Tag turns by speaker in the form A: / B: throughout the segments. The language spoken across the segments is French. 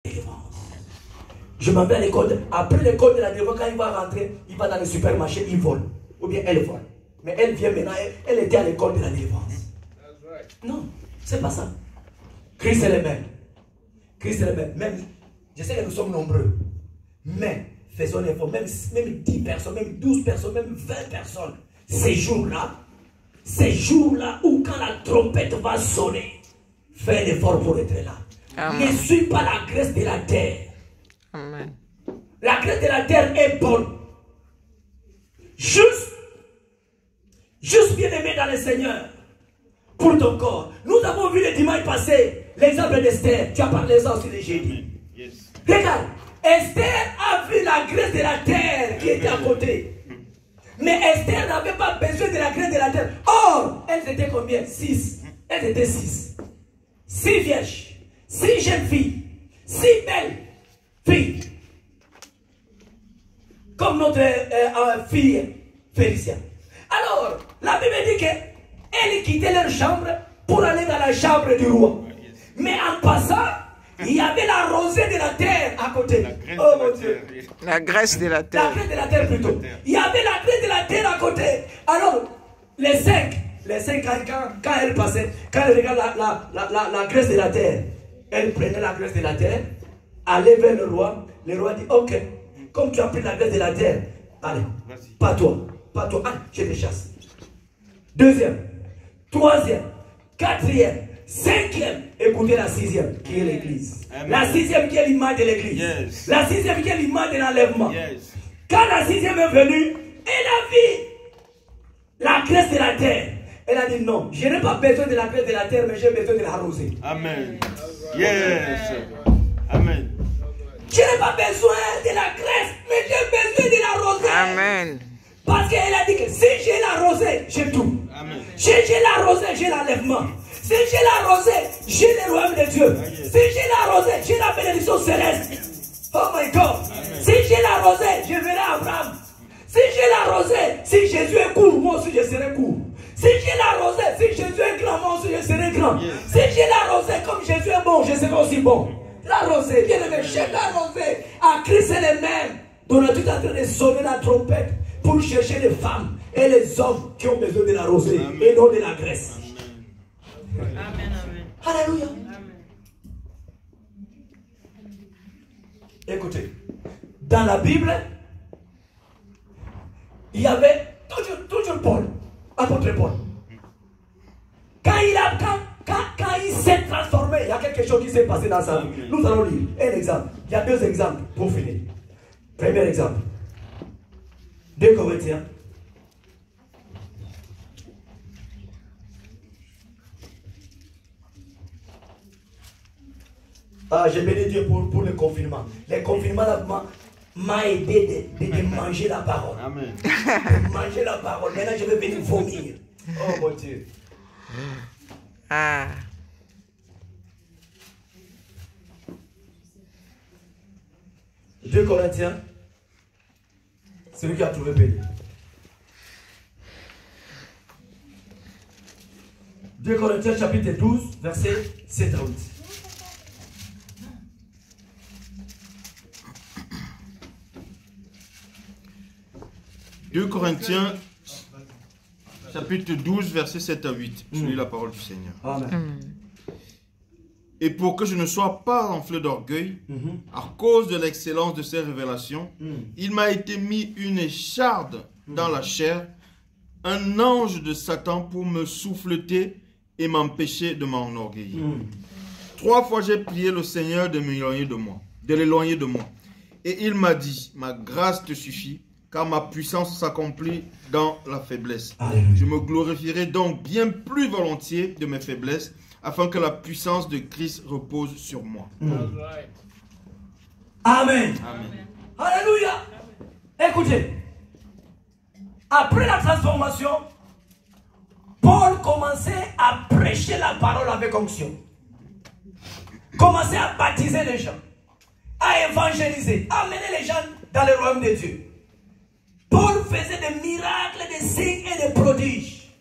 A: délivrance. Je m'en vais à l'école. Après l'école de la délivrance, quand il va rentrer, il va dans le supermarché, il vole. Ou bien elle vole. Mais elle vient maintenant, elle était à l'école de la délivrance. Non, c'est pas ça. Christ est le même. Christ est le même. Même, je sais que nous sommes nombreux. Mais, faisons l'effort. Même 10 personnes, même 12 personnes, même 20 personnes. Ces jours-là où quand la trompette va sonner, fais l'effort pour être là. Amen. Ne suis pas la graisse de la terre.
B: Amen.
A: La graisse de la terre est bonne. Juste bien aimé dans le Seigneur. Pour ton corps. Nous avons vu le dimanche passé l'exemple d'Esther. Tu as parlé ça aussi de jeudi. Yes. Regarde, Esther a vu la graisse de la terre qui était à côté. Mais Esther n'avait pas besoin de la graisse de la terre. Or, elles étaient combien? 6. Elles étaient 6. 6 vierges. 6 jeunes filles. 6 belles filles. Comme notre fille Félicia. Alors, la Bible dit qu'elle quittait leur chambre pour aller dans la chambre du roi. Mais en passant, il y avait la rosée de la terre à côté. Oh mon Dieu.
B: La graisse de la terre.
A: La graisse de la terre plutôt. Il y avait la graisse de la terre à côté. Alors, les cinq quand elle passait, quand elle regardait la graisse de la terre, elle prenait la graisse de la terre, allait vers le roi dit, ok, comme tu as pris la graisse de la terre, allez, pas toi, allez, je te chasse. Deuxième, troisième, quatrième, cinquième, écoutez la sixième qui est l'église. La sixième qui est l'image de l'église. Yes. La sixième qui est l'image de l'enlèvement. Yes. Quand la sixième est venue, elle a vu la graisse de la terre. Elle a dit non, je n'ai pas besoin de la graisse de la terre, mais j'ai besoin de la rosée. Amen. Yes. Amen. Je n'ai pas besoin de la graisse, mais j'ai besoin de la rosée. Amen. Parce qu'elle a dit que si j'ai la rosée, j'ai tout. Amen. Si j'ai la rosée, j'ai l'enlèvement. Si j'ai la rosée, j'ai le royaume de Dieu. Si j'ai la rosée, j'ai la bénédiction céleste. Oh my God. Amen. Si j'ai la rosée, je verrai Abraham. Si j'ai la rosée, si Jésus est court, moi aussi je serai court. Si j'ai la rosée, si Jésus est grand, moi aussi je serai grand. Yes. Si j'ai la rosée, comme Jésus est bon, je serai aussi bon. La rosée, bien aimé, chez la rosée, à Christ c'est le même. Donc on est tout en train de sonner la trompette pour chercher les femmes et les hommes qui ont besoin de la rosée. Amen. Et non de la graisse. Amen. Amen. Alléluia. Écoutez, dans la Bible, il y avait toujours Paul, apôtre Paul. Quand il s'est transformé, il y a quelque chose qui s'est passé dans sa vie. Nous allons lire un exemple. Il y a 2 exemples pour finir. Premier exemple. 2 Corinthiens. Ah, j'ai béni Dieu pour le confinement. Le confinement m'a aidé de manger la parole. Amen. De manger la parole. Maintenant, je vais venir vomir. Oh mon Dieu. Ah. Deux Corinthiens. Celui qui a trouvé béni. 2 Corinthiens chapitre 12, verset 7 à 8.
C: « 2 Corinthiens, chapitre 12, verset 7 à 8. Je lis la parole du Seigneur. Amen. Et pour que je ne sois pas enflé d'orgueil, à cause de l'excellence de ces révélations, il m'a été mis une écharde dans la chair, un ange de Satan pour me souffleter et m'empêcher de m'enorgueillir. 3 fois j'ai prié le Seigneur de l'éloigner de moi. Et il m'a dit, ma grâce te suffit, car ma puissance s'accomplit dans la faiblesse. Alléluia. Je me glorifierai donc bien plus volontiers de mes faiblesses, afin que la puissance de Christ repose sur moi.
A: Amen. Amen. Alléluia. Écoutez, après la transformation, Paul commençait à prêcher la parole avec onction. Commençait à baptiser les gens, à évangéliser, à amener les gens dans le royaume de Dieu. Paul faisait des miracles, des signes et des prodiges.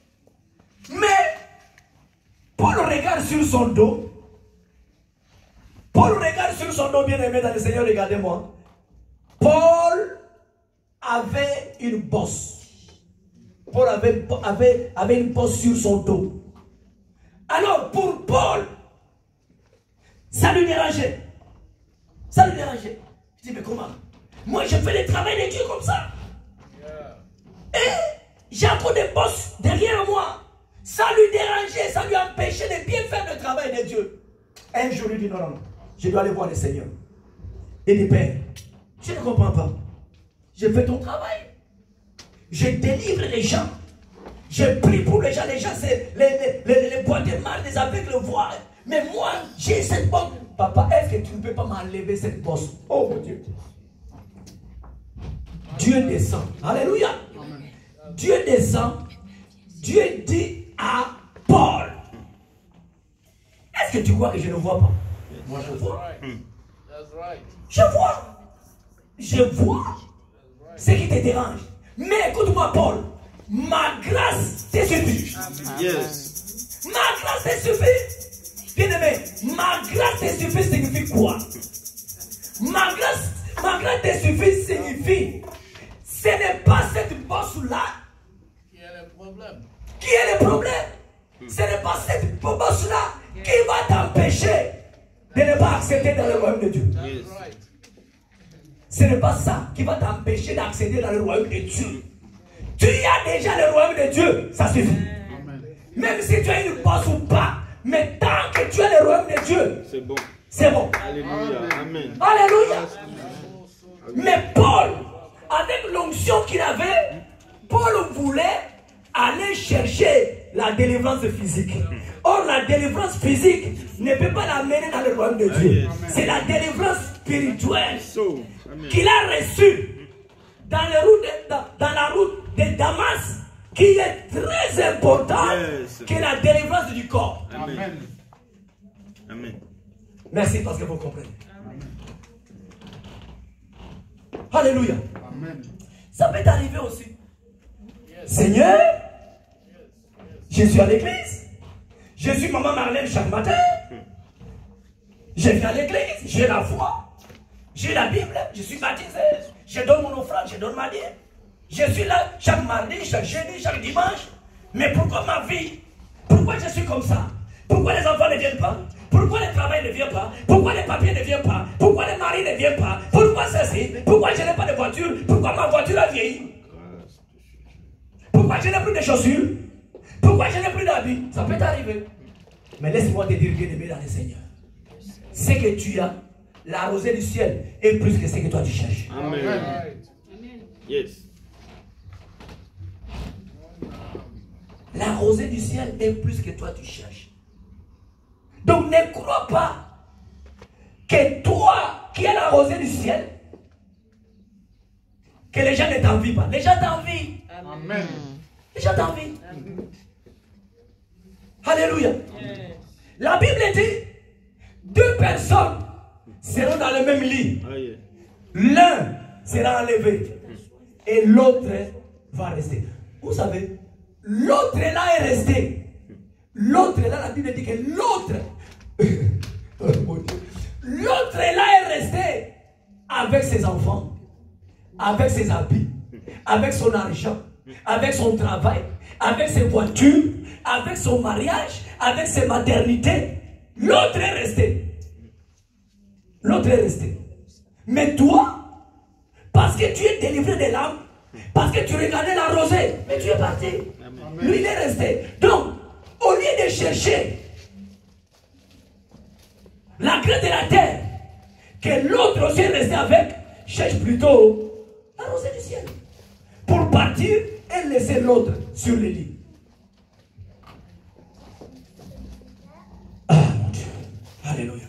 A: Mais Paul regarde sur son dos Paul regarde sur son nom bien-aimé dans le Seigneur, regardez-moi. Paul avait une bosse. Paul avait une bosse sur son dos. Alors, pour Paul, ça lui dérangeait. Ça lui dérangeait. Je dis, mais comment? Moi, je fais le travail de Dieu comme ça. Et j'ai encore des bosses derrière moi. Ça lui dérangeait, ça lui empêchait de bien faire le travail de Dieu. Un jour, il dit, non, non, non. Je dois aller voir le Seigneur. Il dit, Père, je ne comprends pas. Je fais ton travail. Je délivre les gens. Je prie pour les gens. Les gens, c'est les boîtes de marde, les aveugles voient. Mais moi, j'ai cette bosse. Papa, est-ce que tu ne peux pas m'enlever cette bosse? Oh mon Dieu. Dieu descend. Alléluia. Dieu descend. Dieu dit à Paul. Est-ce que tu crois que je ne vois pas? Moi, je vois. Je vois. Je vois ce qui te dérange. Mais écoute-moi, Paul. Ma grâce te suffit.
C: Yes.
A: Ma grâce te suffit. Bien-aimé, ma grâce te suffit signifie quoi? Ma grâce te suffit signifie, ce n'est pas cette bosse-là qui est le problème. Ce n'est pas cette bosse-là qui va t'empêcher de ne pas accéder dans le royaume de Dieu.
C: Yes.
A: Ce n'est pas ça qui va t'empêcher d'accéder dans le royaume de Dieu. Tu as déjà le royaume de Dieu, ça suffit.
C: Amen.
A: Même si tu as une bosse ou pas, mais tant que tu as le royaume de Dieu,
C: C'est bon.
A: c'est bon.
C: Alléluia. Amen.
A: Alléluia. Mais Paul, avec l'onction qu'il avait, Paul voulait aller chercher la délivrance physique. Or, la délivrance physique ne peut pas l'amener dans le royaume de Dieu. C'est la délivrance spirituelle qu'il a reçue dans la route de Damas, qui est très importante que la délivrance du corps.
C: Amen. Amen.
A: Merci parce que vous comprenez. Alléluia.
D: Amen.
A: Ça peut t'arriver aussi. Seigneur, je suis à l'église. Je suis maman Marlène chaque matin. Je viens à l'église. J'ai la foi. J'ai la Bible. Je suis baptisé. Je donne mon offrande. Je donne ma dîme. Je suis là chaque mardi, chaque jeudi, chaque dimanche. Mais pourquoi ma vie? Pourquoi je suis comme ça? Pourquoi les enfants ne viennent pas? Pourquoi le travail ne vient pas? Pourquoi les papiers ne viennent pas? Pourquoi les maris ne viennent pas? Pourquoi ceci? Pourquoi je n'ai pas de voiture? Pourquoi ma voiture a vieilli? Pourquoi je n'ai plus de chaussures? Pourquoi je n'ai plus d'habits? Ça peut t'arriver. Mais laisse-moi te dire, bien-aimé dans le Seigneur, ce que tu as, la rosée du ciel est plus que ce que toi tu cherches.
C: Amen. Yes.
A: La rosée du ciel est plus que toi tu cherches. Donc ne crois pas que toi qui as la rosée du ciel, que les gens ne t'envient pas. Les gens t'envient.
D: Amen.
A: Les gens t'envient. Alléluia. La Bible dit, deux personnes seront dans le même lit. L'un sera enlevé et l'autre va rester. Vous savez, l'autre là est resté. L'autre là, la Bible dit que l'autre, l'autre là est resté avec ses enfants, avec ses habits, avec son argent, avec son travail, avec ses voitures, avec son mariage, avec ses maternités. L'autre est resté. L'autre est resté. Mais toi, parce que tu es délivré de l'âme, parce que tu regardais la rosée, mais tu es parti. Lui, il est resté. Donc, au lieu de chercher la grâce de la terre, que l'autre aussi est resté avec, cherche plutôt la rosée du ciel. Pour partir et laisser l'autre sur le lit. Ah mon Dieu. Alléluia.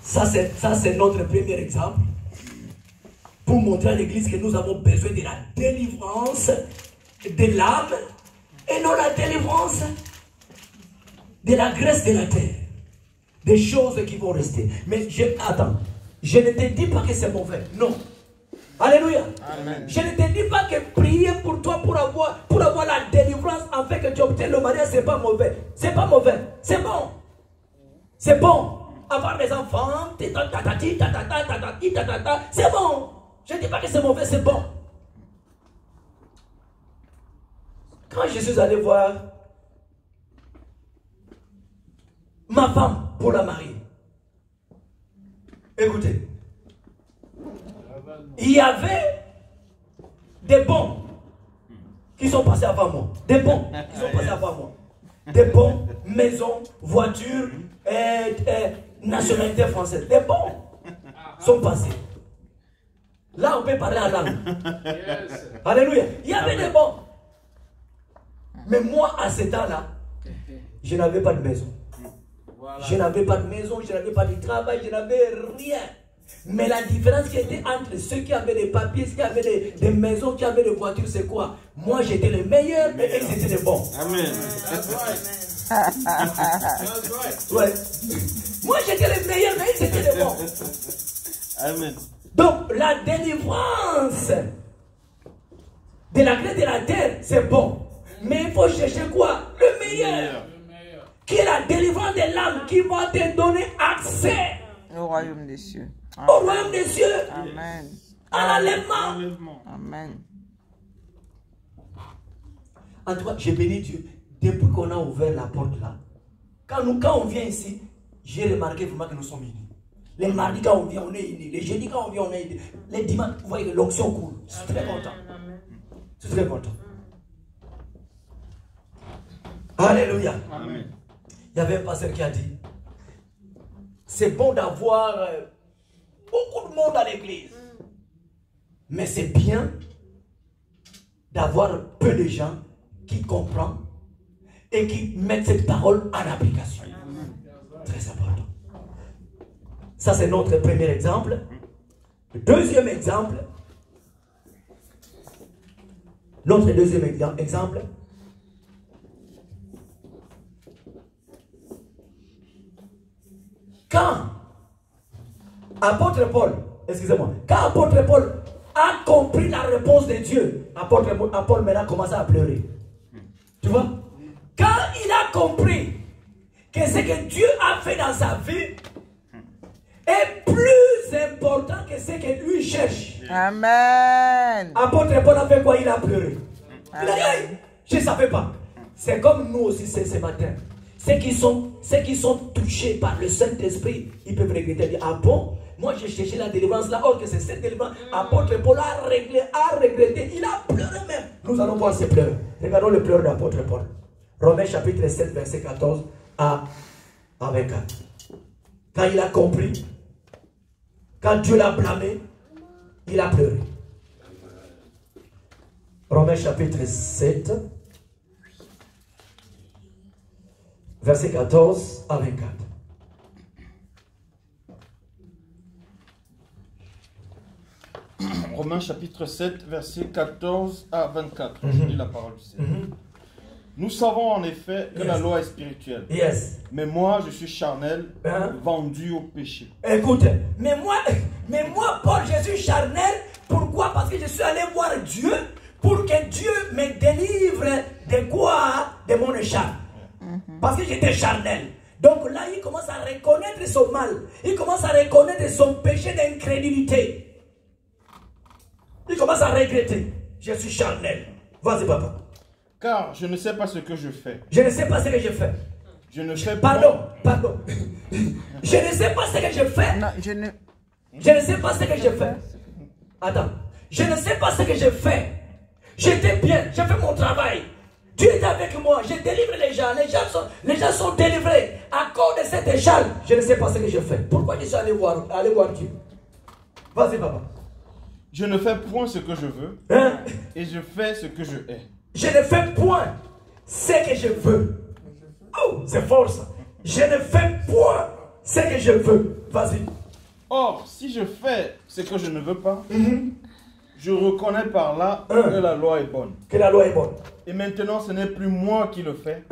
A: Ça c'est notre premier exemple. Pour montrer à l'église que nous avons besoin de la délivrance de l'âme et non la délivrance de la graisse de la terre. Des choses qui vont rester. Mais attends, je ne te dis pas que c'est mauvais. Non. Alléluia. Amen. Je ne te dis pas que prier pour toi pour avoir la délivrance afin que tu obtiennes le mariage, c'est pas mauvais. C'est pas mauvais. C'est bon. C'est bon. avoir des enfants, c'est bon. Je ne dis pas que c'est mauvais, c'est bon. Quand je suis allé voir ma femme pour la marier, écoutez, il y avait des bons qui sont passés avant moi. Des bons qui sont passés avant moi. Des bons, maisons, voitures, nationalité française. Des bons sont passés. Là, on peut parler en langue. Alléluia. Il y avait des bons. Mais moi, à ce temps-là, je n'avais pas de maison. Je n'avais pas de maison, je n'avais pas de travail, je n'avais rien. Mais la différence qui était entre ceux qui avaient des papiers, ceux qui avaient des maisons, qui avaient des voitures, c'est quoi? Moi, j'étais le meilleur, mais eux, c'était les bons. Amen. Ouais. Moi, j'étais le meilleur, mais eux, c'était les bons. Amen. Donc, la délivrance de la grâce de la terre, c'est bon. Mais il faut chercher quoi? Le meilleur. Qui est la délivrance de l'âme, qui va te donner accès
B: au royaume des cieux.
A: Amen. Au royaume des cieux.
B: Amen.
A: À l'enlèvement.
B: Amen.
A: En tout cas, j'ai béni Dieu. Depuis qu'on a ouvert la porte là, quand on vient ici, j'ai remarqué vraiment que nous sommes unis. Les mardis quand on vient, on est unis. Les jeudis quand on vient, on est unis. Les dimanches, vous voyez, l'onction coule. Je suis très content. Je suis très content. Alléluia. Amen. Il y avait un pasteur qui a dit, c'est bon d'avoir beaucoup de monde à l'église. Mais c'est bien d'avoir peu de gens qui comprennent et qui mettent cette parole en application. Très important. Ça, c'est notre premier exemple. Le deuxième exemple. Notre deuxième exemple. Quand apôtre Paul, excusez-moi, quand apôtre Paul a compris la réponse de Dieu, apôtre Paul maintenant commence à pleurer. Tu vois? Quand il a compris que ce que Dieu a fait dans sa vie est plus important que ce que lui cherche.
B: Amen.
A: Apôtre Paul a fait quoi? Il a pleuré. Il a dit, je ne savais pas. C'est comme nous aussi ce matin. Ceux qui sont touchés par le Saint-Esprit, ils peuvent regretter. Dire, ah bon, moi j'ai cherché la délivrance là, or que c'est cette délivrance. Apôtre Paul a regretté, il a pleuré même. Nous allons voir ces pleurs. Regardons le pleur d'apôtre Paul. Romains chapitre 7, verset 14 à 24. Quand il a compris, quand Dieu l'a blâmé, il a pleuré. Romains chapitre 7. Verset 14 à 24.
C: Romains chapitre 7, verset 14 à 24. Je lis la parole du Seigneur. Nous savons en effet que la loi est spirituelle.
A: Yes.
C: Mais moi, je suis charnel, vendu au péché.
A: Écoute, mais moi, Paul, je suis charnel. Pourquoi? Parce que je suis allé voir Dieu pour que Dieu me délivre de quoi? De mon échappe. Parce que j'étais charnel. Donc là, il commence à reconnaître son mal. Il commence à reconnaître son péché d'incrédulité. Il commence à regretter. Je suis charnel. Vas-y, papa.
C: Car je ne sais pas ce que je fais.
A: Je ne sais pas ce que je fais.
C: Je ne sais pas.
A: Pardon. Je ne sais pas ce que je fais.
B: Non,
A: je ne sais pas ce que je fais. Attends. Je ne sais pas ce que je fais. J'étais bien. J'ai fait mon travail. Dieu est avec moi, je délivre les gens sont délivrés à cause de cet échelle. Je ne sais pas ce que je fais. Pourquoi je suis allé voir Dieu? Vas-y, papa.
C: Je ne fais point ce que je veux, et je fais ce que je hais.
A: Je ne fais point ce que je veux. Oh, c'est fort ça. Je ne fais point ce que je veux. Vas-y.
C: Or, si je fais ce que je ne veux pas, je reconnais par là que la loi est bonne.
A: Que la loi est bonne.
C: Et maintenant, ce n'est plus moi qui le fais,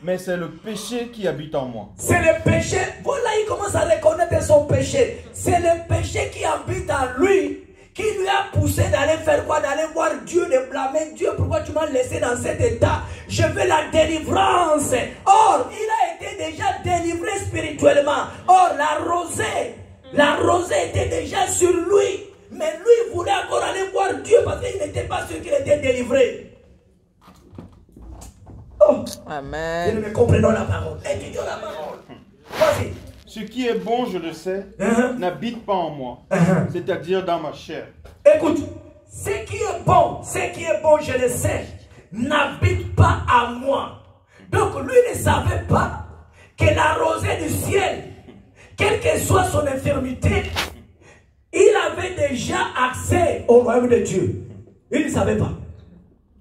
C: mais c'est le péché qui habite en moi.
A: C'est le péché. Voilà, il commence à reconnaître son péché. C'est le péché qui habite en lui, qui lui a poussé d'aller faire quoi? D'aller voir Dieu, de blâmer Dieu. Pourquoi tu m'as laissé dans cet état? Je veux la délivrance. Or, il a été déjà délivré spirituellement. Or, la rosée était déjà sur lui. Mais lui, il voulait encore aller voir Dieu parce qu'il n'était pas sûr qu'il était délivré. Oh.
B: Amen.
A: Nous comprenons la parole. Étudions la parole. Vas-y.
C: Ce qui est bon, je le sais, n'habite pas en moi, c'est-à-dire dans ma chair.
A: Écoute, ce qui est bon, je le sais, n'habite pas à moi. Donc lui ne savait pas que la rosée du ciel, quelle que soit son infirmité, il avait déjà accès au royaume de Dieu. Il ne savait pas.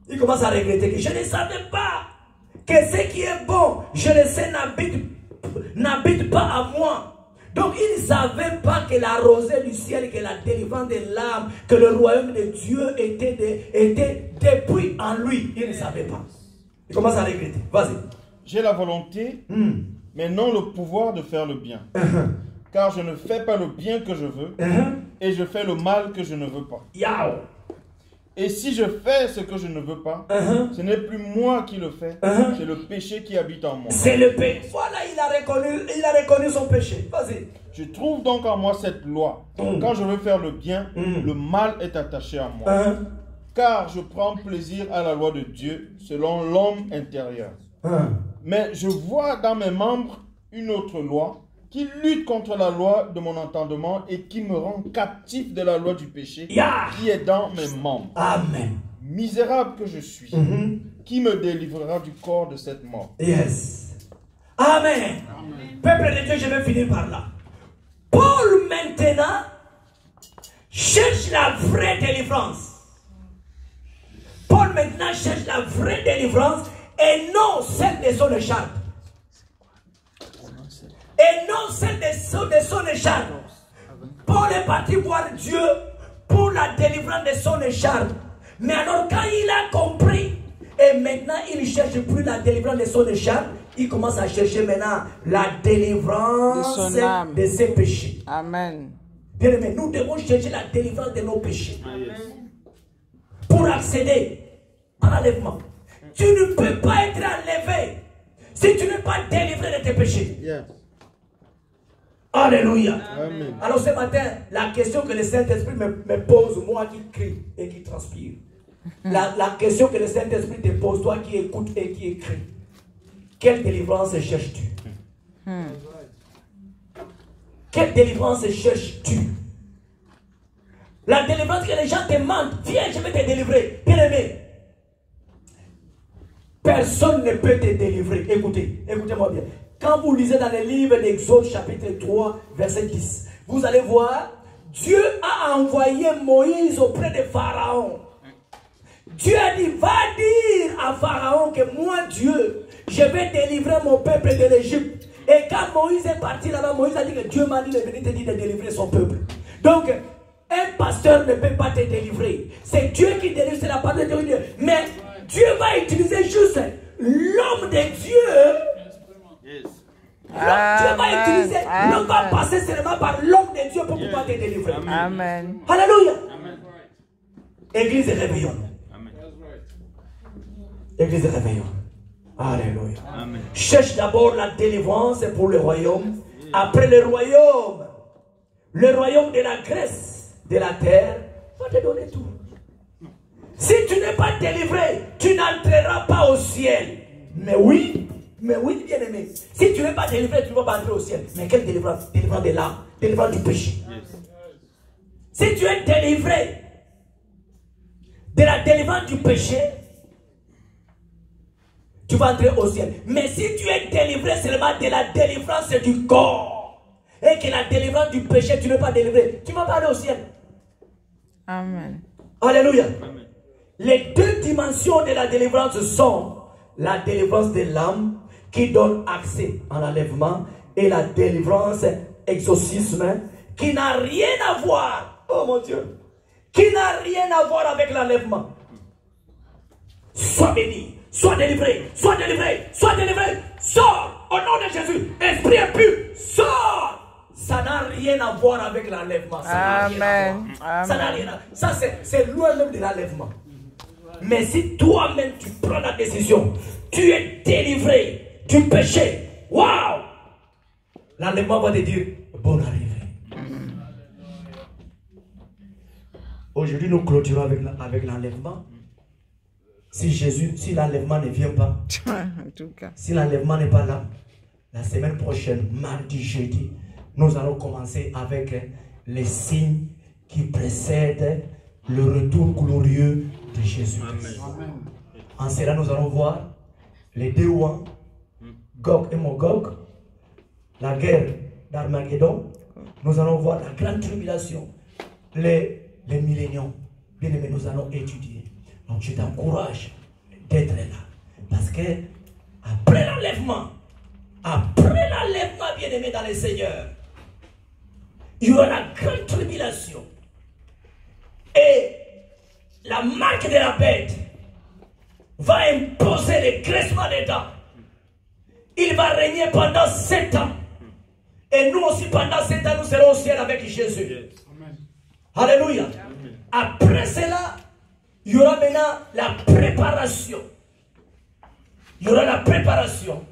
A: Il commence à regretter que je ne savais pas que ce qui est bon, je le sais, n'habite pas à moi. Donc il ne savait pas que la rosée du ciel, que la délivrance de l'âme, que le royaume de Dieu était depuis en lui. Il ne savait pas. Il commence à regretter. Vas-y.
C: J'ai la volonté, mais non le pouvoir de faire le bien. Car je ne fais pas le bien que je veux, et je fais le mal que je ne veux pas.
A: Yao.
C: Et si je fais ce que je ne veux pas, ce n'est plus moi qui le fais, c'est le péché qui habite en moi.
A: C'est le péché. Voilà, il a reconnu son péché. Vas-y.
C: Je trouve donc en moi cette loi. Quand je veux faire le bien, le mal est attaché à moi. Car je prends plaisir à la loi de Dieu selon l'homme intérieur. Mais je vois dans mes membres une autre loi qui lutte contre la loi de mon entendement et qui me rend captif de la loi du péché qui est dans mes membres.
A: Amen.
C: Misérable que je suis, qui me délivrera du corps de cette mort?
A: Yes. Amen. Peuple de Dieu, je vais finir par là. Paul maintenant cherche la vraie délivrance. Paul maintenant cherche la vraie délivrance et non celle de son écharpe. Et non celle de son écharpe. Paul est parti voir Dieu pour la délivrance de son écharpe. Mais alors quand il a compris, et maintenant il ne cherche plus la délivrance de son écharpe, il commence à chercher maintenant la délivrance de ses péchés.
B: Amen.
A: Bien aimé, nous devons chercher la délivrance de nos péchés. Pour accéder à l'enlèvement. Tu ne peux pas être enlevé si tu n'es pas délivré de tes péchés.
C: Yes.
A: Alléluia.
C: Amen.
A: Alors ce matin, la question que le Saint-Esprit me pose, moi qui crie et qui transpire. La question que le Saint-Esprit te pose, toi qui écoutes et qui écris. Quelle délivrance cherches-tu? Quelle délivrance cherches-tu? La délivrance que les gens te demandent, viens, je vais te délivrer. Bien aimé, personne ne peut te délivrer. Écoutez-moi bien. Quand vous lisez dans le livre d'Exode chapitre 3, verset 10, vous allez voir, Dieu a envoyé Moïse auprès de Pharaon. Dieu a dit, va dire à Pharaon que moi, Dieu, je vais délivrer mon peuple de l'Égypte. Et quand Moïse est parti là-bas, Moïse a dit que Dieu m'a dit de venir te dire de délivrer son peuple. Donc, un pasteur ne peut pas te délivrer. C'est Dieu qui délivre, c'est la parole de Dieu. Mais Dieu va utiliser juste l'homme de Dieu. Dieu va utiliser, non va passer seulement par l'homme de Dieu pour pouvoir te délivrer.
B: Amen.
A: Alléluia. Église de réveillon. Église de réveillon. Alléluia.
C: Amen.
A: Cherche d'abord la délivrance pour le royaume. Après le royaume de la Grèce, de la terre, va te donner tout. Si tu n'es pas délivré, tu n'entreras pas au ciel. Mais oui, bien aimé. Si tu n'es pas délivré, tu ne vas pas entrer au ciel. Mais quelle délivrance? Délivrance de l'âme, délivrance du péché. Si tu es délivré de la délivrance du péché, tu vas entrer au ciel. Mais si tu es délivré seulement de la délivrance du corps, et que la délivrance du péché, tu n'es pas délivré, tu ne vas pas aller au ciel.
B: Amen.
A: Alléluia. Amen. Les deux dimensions de la délivrance sont la délivrance de l'âme qui donne accès à l'enlèvement et la délivrance exorcisme qui n'a rien à voir, oh mon Dieu, qui n'a rien à voir avec l'enlèvement. Sois béni, sois délivré, sois délivré, sois délivré, sors au nom de Jésus, esprit impur, sors. Ça n'a rien à voir avec l'enlèvement.
B: Amen.
A: Ça n'a rien à voir. Ça c'est loin même de l'enlèvement. Mais si toi-même tu prends la décision, tu es délivré du péché, waouh, l'enlèvement va te dire bonne arrivée. Aujourd'hui, nous clôturons avec l'enlèvement. Si l'enlèvement ne vient pas,
B: En tout cas.
A: si l'enlèvement n'est pas là, la semaine prochaine, mardi, jeudi, nous allons commencer avec les signes qui précèdent le retour glorieux de Jésus. En cela, nous allons voir les deux ouans, Gog et Magog, la guerre d'Armageddon. Nous allons voir la grande tribulation, les milléniums. Bien aimé, nous allons étudier. Donc je t'encourage d'être là. Parce que après l'enlèvement, bien aimé dans le Seigneur, il y aura la grande tribulation. Et la marque de la bête va imposer le graissement des dents. Il va régner pendant 7 ans. Et nous aussi pendant 7 ans, nous serons au ciel avec Jésus. Amen. Alléluia. Amen. Après cela, il y aura maintenant la préparation. Il y aura la préparation,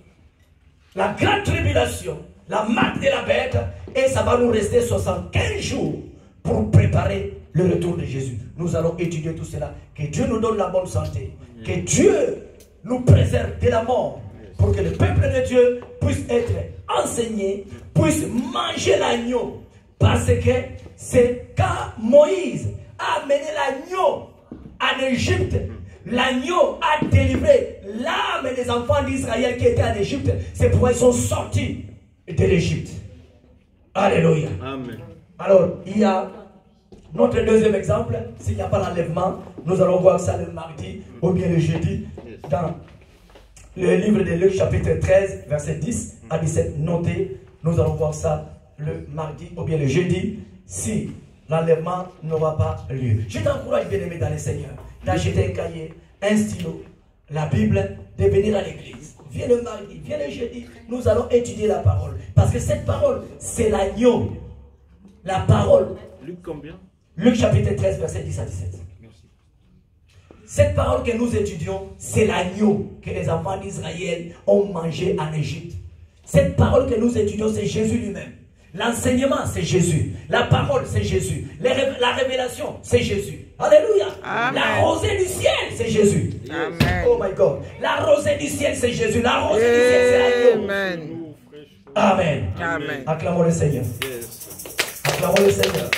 A: la grande tribulation, la marque de la bête, et ça va nous rester 75 jours pour préparer le retour de Jésus. Nous allons étudier tout cela. Que Dieu nous donne la bonne santé. Que Dieu nous préserve de la mort. Pour que le peuple de Dieu puisse être enseigné, puisse manger l'agneau. Parce que c'est quand Moïse a amené l'agneau en Égypte, l'agneau a délivré l'âme des enfants d'Israël qui étaient en Égypte. C'est pourquoi ils sont sortis de l'Égypte. Alléluia. Amen. Alors, il y a notre deuxième exemple. S'il n'y a pas l'enlèvement, nous allons voir ça le mardi ou bien le jeudi dans le livre de Luc chapitre 13, verset 10 à 17. Notez, nous allons voir ça le mardi ou bien le jeudi si l'enlèvement n'aura pas lieu. Je t'encourage, bien-aimé dans le Seigneur, d'acheter un cahier, un stylo, la Bible, de venir à l'église. Viens le mardi, viens le jeudi, nous allons étudier la parole. Parce que cette parole, c'est l'agneau. La parole.
C: Luc combien?
A: Luc chapitre 13, verset 10 à 17. Merci. Cette parole que nous étudions, c'est l'agneau que les enfants d'Israël ont mangé en Égypte. Cette parole que nous étudions, c'est Jésus lui-même. L'enseignement, c'est Jésus. La parole, c'est Jésus. La révélation, c'est Jésus. Alléluia. Amen. La rosée du ciel, c'est Jésus. Amen. Oh my God. La rosée du ciel, c'est Jésus. La rosée du ciel, c'est l'agneau. Amen. Amen. Amen. Acclamons le Seigneur. Yes. Acclamons le Seigneur.